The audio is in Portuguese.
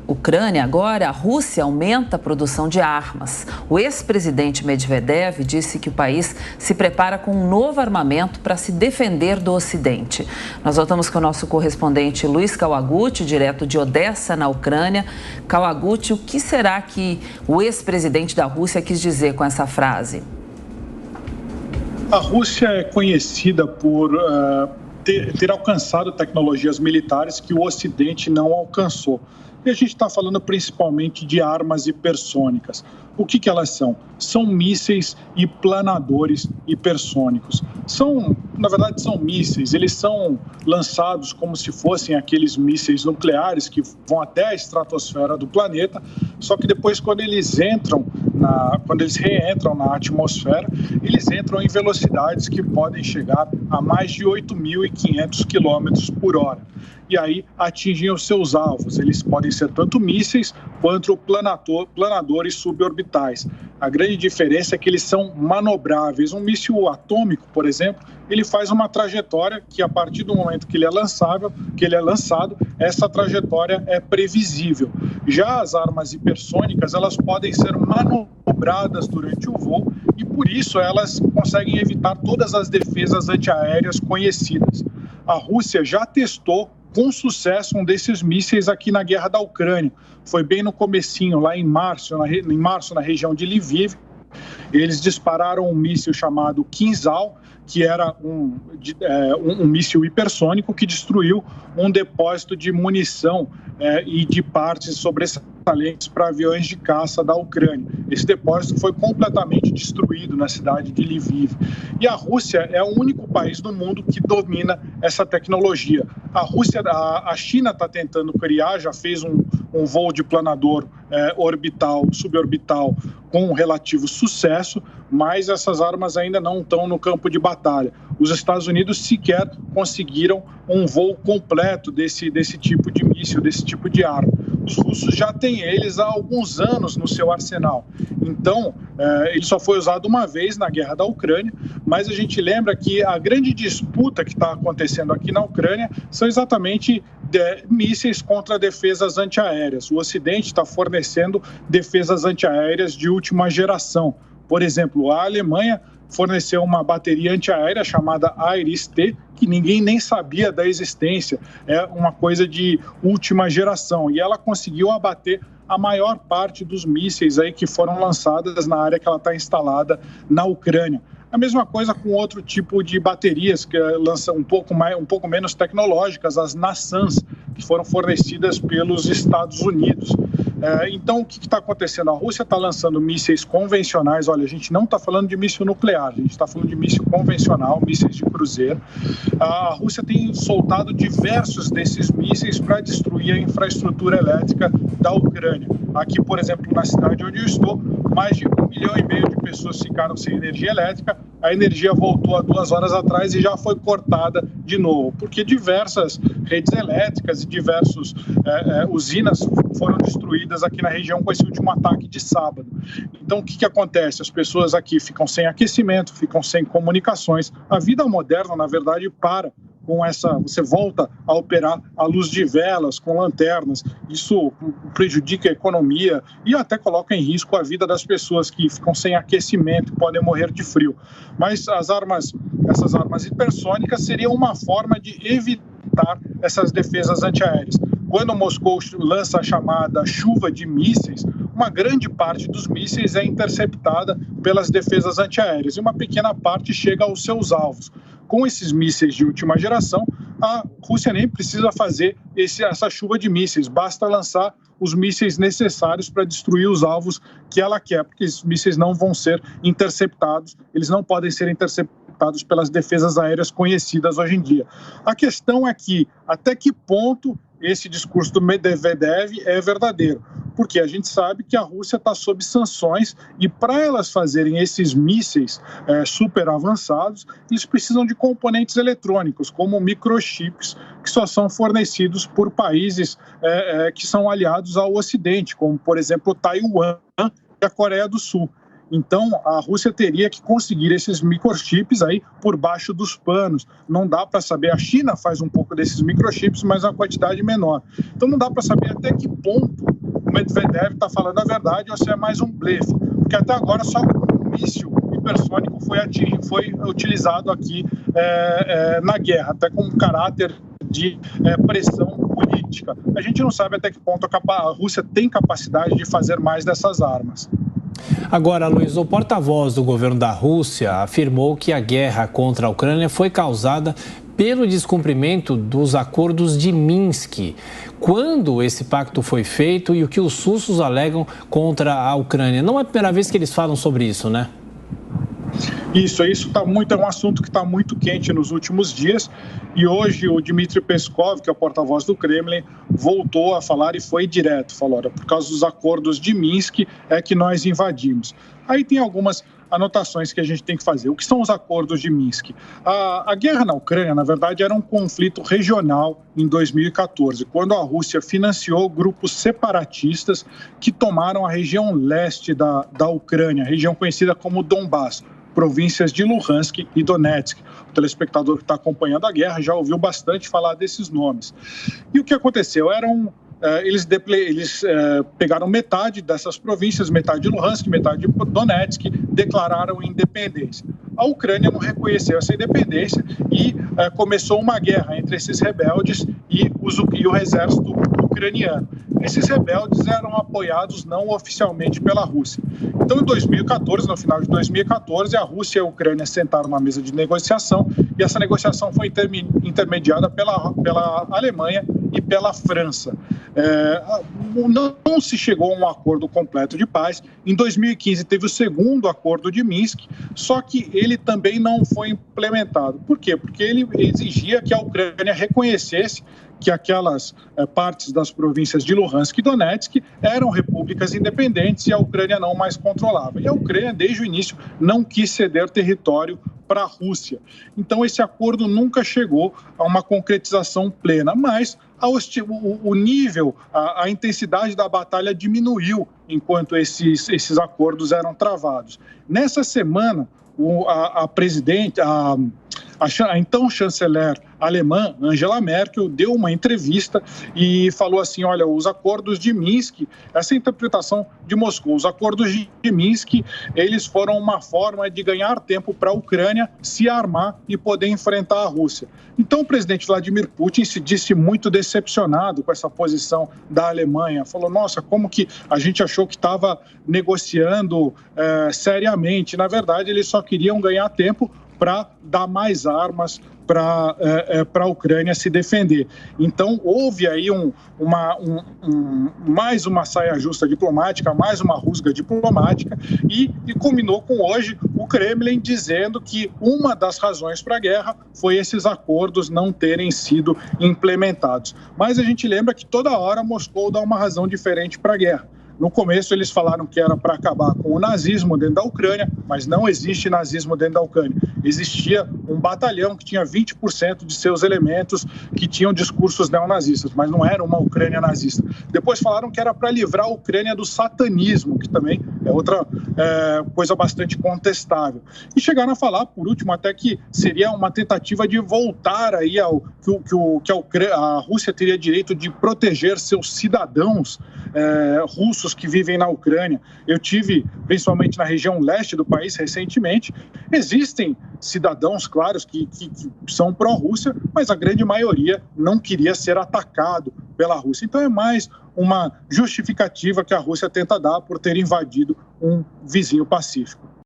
Ucrânia, agora, a Rússia aumenta a produção de armas. O ex-presidente Medvedev disse que o país se prepara com um novo armamento para se defender do Ocidente. Nós voltamos com o nosso correspondente Luiz Kawaguchi, direto de Odessa, na Ucrânia. Kawaguchi, o que será que o ex-presidente da Rússia quis dizer com essa frase? A Rússia é conhecida por ter alcançado tecnologias militares que o Ocidente não alcançou. E a gente está falando principalmente de armas hipersônicas. O que elas são? São mísseis e planadores hipersônicos. Na verdade, são mísseis. Eles são lançados como se fossem aqueles mísseis nucleares que vão até a estratosfera do planeta, só que depois, quando eles reentram na atmosfera, eles entram em velocidades que podem chegar a mais de 8.500 km por hora. E aí atingem os seus alvos. Eles podem ser tanto mísseis quanto planadores suborbitais. A grande diferença é que eles são manobráveis. Um míssil atômico, por exemplo, ele faz uma trajetória que, a partir do momento que ele é lançado, essa trajetória é previsível. Já as armas hipersônicas, elas podem ser manobradas durante o voo e, por isso, elas conseguem evitar todas as defesas antiaéreas conhecidas. A Rússia já testou com sucesso um desses mísseis aqui na guerra da Ucrânia. Foi bem no comecinho, lá em março, na região de Lviv. Eles dispararam um míssil chamado Kinzhal, que era um míssil hipersônico que destruiu um depósito de munição e de partes sobressalentes para aviões de caça da Ucrânia. Esse depósito foi completamente destruído na cidade de Lviv. E a Rússia é o único país do mundo que domina essa tecnologia. A China está tentando criar, já fez um voo de planador suborbital com relativo sucesso, mas essas armas ainda não estão no campo de batalha. Os Estados Unidos sequer conseguiram um voo completo desse tipo de míssil, desse tipo de arma. Os russos já têm eles há alguns anos no seu arsenal. Então, ele só foi usado uma vez na guerra da Ucrânia, mas a gente lembra que a grande disputa que está acontecendo aqui na Ucrânia são exatamente mísseis contra defesas antiaéreas. O Ocidente está fornecendo defesas antiaéreas de última geração. Por exemplo, a Alemanha forneceu uma bateria antiaérea chamada IRIS-T, que ninguém nem sabia da existência. É uma coisa de última geração. E ela conseguiu abater a maior parte dos mísseis aí que foram lançados na área que ela está instalada na Ucrânia. A mesma coisa com outro tipo de baterias que lançam um pouco menos tecnológicas, as NASAMS, que foram fornecidas pelos Estados Unidos. Então, o que está acontecendo? A Rússia está lançando mísseis convencionais. Olha, a gente não está falando de míssil nuclear, a gente está falando de míssil convencional, mísseis de cruzeiro. A Rússia tem soltado diversos desses mísseis para destruir a infraestrutura elétrica da Ucrânia. Aqui, por exemplo, na cidade onde eu estou, mais de 1,5 milhão de pessoas ficaram sem energia elétrica. A energia voltou há 2 horas atrás e já foi cortada de novo, porque diversas redes elétricas e diversas usinas foram destruídas aqui na região com esse último ataque de sábado. Então, o que acontece? As pessoas aqui ficam sem aquecimento, ficam sem comunicações. A vida moderna, na verdade, para com você volta a operar à luz de velas, com lanternas. Isso prejudica a economia e até coloca em risco a vida das pessoas que ficam sem aquecimento e podem morrer de frio. Mas essas armas hipersônicas seriam uma forma de evitar essas defesas antiaéreas. Quando Moscou lança a chamada chuva de mísseis, uma grande parte dos mísseis é interceptada pelas defesas antiaéreas e uma pequena parte chega aos seus alvos. Com esses mísseis de última geração, a Rússia nem precisa fazer essa chuva de mísseis, basta lançar os mísseis necessários para destruir os alvos que ela quer, porque esses mísseis não vão ser interceptados, eles não podem ser interceptados pelas defesas aéreas conhecidas hoje em dia. A questão é que, até que ponto esse discurso do Medvedev é verdadeiro? Porque a gente sabe que a Rússia está sob sanções e para elas fazerem esses mísseis super avançados, eles precisam de componentes eletrônicos, como microchips, que só são fornecidos por países que são aliados ao Ocidente, como, por exemplo, Taiwan e a Coreia do Sul. Então, a Rússia teria que conseguir esses microchips aí por baixo dos panos. Não dá para saber, a China faz um pouco desses microchips, mas uma quantidade menor. Então, não dá para saber até que ponto Medvedev está falando a verdade ou se é mais um blefe, porque até agora só um míssil hipersônico foi utilizado aqui na guerra, até com um caráter de pressão política. A gente não sabe até que ponto a Rússia tem capacidade de fazer mais dessas armas. Agora, Luiz, o porta-voz do governo da Rússia afirmou que a guerra contra a Ucrânia foi causada pelo descumprimento dos acordos de Minsk. Quando esse pacto foi feito e o que os russos alegam contra a Ucrânia? Não é a primeira vez que eles falam sobre isso, né? Isso é um assunto que está muito quente nos últimos dias e hoje o Dmitry Peskov, que é o porta-voz do Kremlin, voltou a falar e foi direto, falou, por causa dos acordos de Minsk é que nós invadimos. Aí tem algumas anotações que a gente tem que fazer. O que são os acordos de Minsk? A guerra na Ucrânia, na verdade, era um conflito regional em 2014, quando a Rússia financiou grupos separatistas que tomaram a região leste da Ucrânia, região conhecida como Donbass, províncias de Luhansk e Donetsk. O telespectador que está acompanhando a guerra já ouviu bastante falar desses nomes. E o que aconteceu? Eles pegaram metade dessas províncias, metade de Luhansk, metade de Donetsk, declararam independência. A Ucrânia não reconheceu essa independência e começou uma guerra entre esses rebeldes e o exército ucraniano. Esses rebeldes eram apoiados não oficialmente pela Rússia. Então, em 2014, no final de 2014, a Rússia e a Ucrânia sentaram numa mesa de negociação e essa negociação foi intermediada pela Alemanha e pela França. Não se chegou a um acordo completo de paz. Em 2015 teve o segundo acordo de Minsk, só que ele também não foi implementado. Por quê? Porque ele exigia que a Ucrânia reconhecesse que aquelas partes das províncias de Luhansk e Donetsk eram repúblicas independentes e a Ucrânia não mais controlava. E a Ucrânia, desde o início, não quis ceder território para a Rússia. Então, esse acordo nunca chegou a uma concretização plena, mas o nível, a intensidade da batalha diminuiu enquanto esses acordos eram travados. Nessa semana, a então chanceler alemã, Angela Merkel, deu uma entrevista e falou assim, olha, os acordos de Minsk, essa interpretação de Moscou, os acordos de Minsk, eles foram uma forma de ganhar tempo para a Ucrânia se armar e poder enfrentar a Rússia. Então o presidente Vladimir Putin se disse muito decepcionado com essa posição da Alemanha, falou, nossa, como que a gente achou que estava negociando seriamente, na verdade eles só queriam ganhar tempo para dar mais armas para a Ucrânia se defender. Então, houve aí mais uma saia justa diplomática, mais uma rusga diplomática e culminou com hoje o Kremlin dizendo que uma das razões para a guerra foi esses acordos não terem sido implementados. Mas a gente lembra que toda hora Moscou dá uma razão diferente para a guerra. No começo, eles falaram que era para acabar com o nazismo dentro da Ucrânia, mas não existe nazismo dentro da Ucrânia. Existia um batalhão que tinha 20% de seus elementos que tinham discursos neonazistas, mas não era uma Ucrânia nazista. Depois falaram que era para livrar a Ucrânia do satanismo, que também é outra coisa bastante contestável. E chegaram a falar, por último, até que seria uma tentativa de voltar aí a Rússia teria direito de proteger seus cidadãos russos que vivem na Ucrânia. Eu tive, principalmente na região leste do país, recentemente. Existem cidadãos, claros, que são pró-Rússia, mas a grande maioria não queria ser atacado pela Rússia. Então é mais uma justificativa que a Rússia tenta dar por ter invadido um vizinho pacífico.